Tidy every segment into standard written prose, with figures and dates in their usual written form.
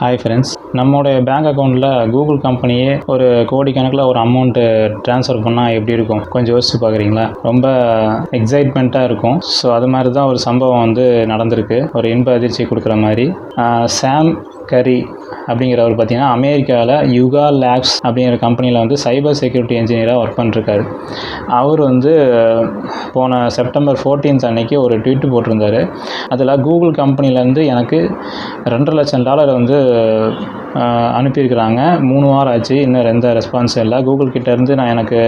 Hi friends, நம்மளுடைய bank அக்கௌண்ட்டில் Google கம்பெனியே ஒரு கோடிக்கணக்கில் ஒரு அமௌண்ட்டு ட்ரான்ஸ்ஃபர் பண்ணால் எப்படி இருக்கும் கொஞ்சம் யோசிச்சு பார்க்குறீங்களா? ரொம்ப எக்ஸைட்மெண்ட்டாக இருக்கும். ஸோ அது மாதிரி தான் ஒரு சம்பவம் நடந்திருக்கு, ஒரு இன்ப அதிர்ச்சி கொடுக்குற மாதிரி. சாம் கரி அப்படிங்கிறவர் பார்த்தீங்கன்னா அமெரிக்காவில் யுகா லேப்ஸ் அப்படிங்கிற கம்பெனியில் சைபர் செக்யூரிட்டி இன்ஜினியராக ஒர்க் பண்ணிருக்காரு. அவர் போன செப்டம்பர் 14 அன்னைக்கு ஒரு ட்வீட் போட்டிருந்தார். அதில் கூகுள் கம்பெனிலேருந்து எனக்கு $2,00,000 அனுப்பியிருக்கிறாங்க. 3 வாரம் ஆச்சு, இன்னும் எந்த ரெஸ்பான்ஸும் இல்லை. கூகுள் கிட்டேருந்து எனக்கு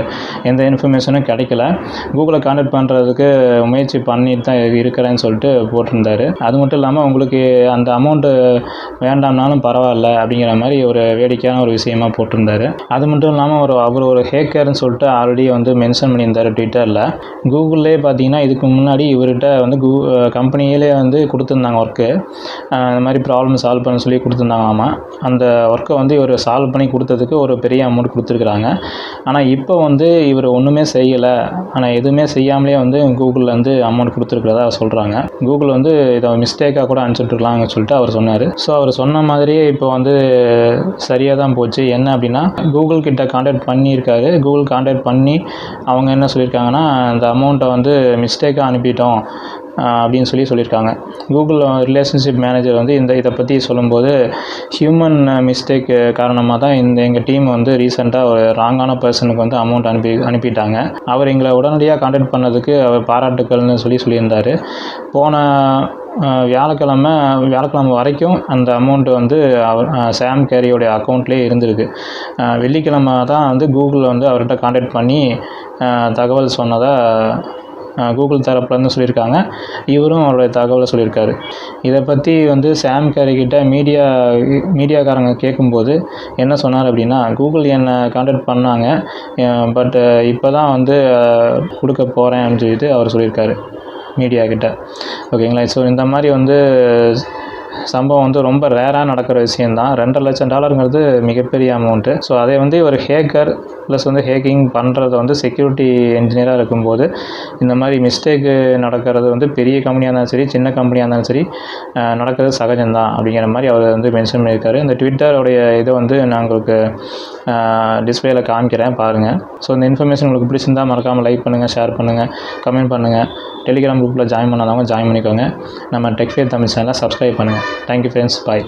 எந்த இன்ஃபர்மேஷனும் கிடைக்கல. கூகுளை கான்டாக்ட் பண்ணுறதுக்கு முயற்சி பண்ணிட்டு தான் இருக்கிறேன்னு சொல்லிட்டு போட்டிருந்தார். அது மட்டும் இல்லாமல் உங்களுக்கு அந்த அமௌண்ட்டு வேண்டாம்னாலும் பரவாயில்ல அப்படிங்கிற மாதிரி ஒரு வேடிக்கையான ஒரு விஷயமா போட்டிருந்தார். அது மட்டும் இல்லாமல் அவர் ஒரு ஹேக்கர்னு சொல்லிட்டு ஆல்ரெடி மென்ஷன் பண்ணியிருந்தார் ட்விட்டரில். கூகுள்லே பார்த்தீங்கன்னா இதுக்கு முன்னாடி இவர்கிட்ட கம்பெனியிலே கொடுத்துருந்தாங்க ஒர்க்கு. இந்த மாதிரி ப்ராப்ளம் சால்வ் பண்ண சொல்லி கொடுத்துருந்தாங்களாமா. அந்த ஒர்க்கை இவர் சால்வ் பண்ணி கொடுத்ததுக்கு ஒரு பெரிய அமௌண்ட் கொடுத்துருக்குறாங்க. ஆனால் இப்போ இவர் ஒன்றுமே செய்யலை, ஆனால் எதுவுமே செய்யாமலே கூகுளில் அமௌண்ட் கொடுத்துருக்கிறதா சொல்கிறாங்க. கூகுள் இதை மிஸ்டேக்காக கூட அனுப்பிச்சுட்ருக்கலாம்னு சொல்லிட்டு அவர் சொன்னார். ஸோ அவர் சொன்ன மாதிரியே இப்போ சரியாக தான் போச்சு. என்ன அப்படின்னா, கூகுள் கிட்ட கான்டாக்ட் பண்ணியிருக்காரு. கூகுள் கான்டாக்ட் பண்ணி அவங்க என்ன சொல்லியிருக்காங்கன்னா, அந்த அமௌண்ட்டை மிஸ்டேக்காக அனுப்பிட்டோம் அப்படின்னு சொல்லியிருக்காங்க. கூகுள் ரிலேஷன்ஷிப் மேனேஜர் இதை பற்றி சொல்லும்போது, ஹியூமன் மிஸ்டேக் காரணமாக தான் எங்கள் டீம் ரீசெண்டாக ஒரு ராங்கான பர்சனுக்கு அமௌண்ட் அனுப்பிட்டாங்க. அவர் எங்களை உடனடியாக கான்டாக்ட் பண்ணதுக்கு அவர் பாராட்டுக்கள்னு சொல்லியிருந்தார். போன வியாழக்கிழமை வரைக்கும் அந்த அமௌண்ட்டு அவர் சாம் கேரியோடைய அக்கௌண்ட்லேயே இருந்திருக்கு. வெள்ளிக்கிழமை தான் கூகுள் அவர்கிட்ட கான்டாக்ட் பண்ணி தகவல் சொன்னதாக கூகுள் தரப்புலேருந்து சொல்லியிருக்காங்க. இவரும் அவருடைய தகவலை சொல்லியிருக்காரு. இதை பற்றி சாம் கேரிக்கிட்ட மீடியாக்காரங்க கேட்கும்போது என்ன சொன்னார் அப்படின்னா, கூகுள் என்னை கான்டாக்ட் பண்ணாங்க, பட் இப்போ தான் கொடுக்க போகிறேன் அப்படின்னு சொல்லிட்டு அவர் சொல்லியிருக்காரு மீடியா கிட்ட. ஓகேங்களா? ஸோ இந்த மாதிரி சம்பவம் ரொம்ப ரேராக நடக்கிற விஷயந்தான். $2,00,000 மிகப்பெரிய அமௌண்ட்டு. ஸோ அதை ஒரு ஹேக்கர் ப்ளஸ் ஹேக்கிங் பண்ணுறது செக்யூரிட்டி இன்ஜினியராக இருக்கும்போது இந்த மாதிரி மிஸ்டேக்கு நடக்கிறது பெரிய கம்பெனியாக இருந்தாலும் சரி, சின்ன கம்பெனியாக இருந்தாலும் சரி, நடக்கிறது சகஜம்தான் அப்படிங்கிற மாதிரி அவர் மென்ஷன் பண்ணியிருக்காரு. இந்த ட்விட்டருடைய இதை நான் உங்களுக்கு டிஸ்பிளேல காமிக்கிறேன், பாருங்கள். ஸோ இந்த இன்ஃபர்மேஷன் உங்களுக்கு பிடிச்சிருந்தால் மறக்காமல் லைக் பண்ணுங்கள், ஷேர் பண்ணுங்கள், கமெண்ட் பண்ணுங்கள். டெலிகிராம் குரூப்பில் ஜாயின் பண்ணாதவங்க ஜாயின் பண்ணிக்கோங்க. நம்ம டெக் ஃபேர் தமிழ் சேனலை சப்ஸ்கிரைப் பண்ணுங்கள். தேங்க்யூ ஃப்ரெண்ட்ஸ், பாய்.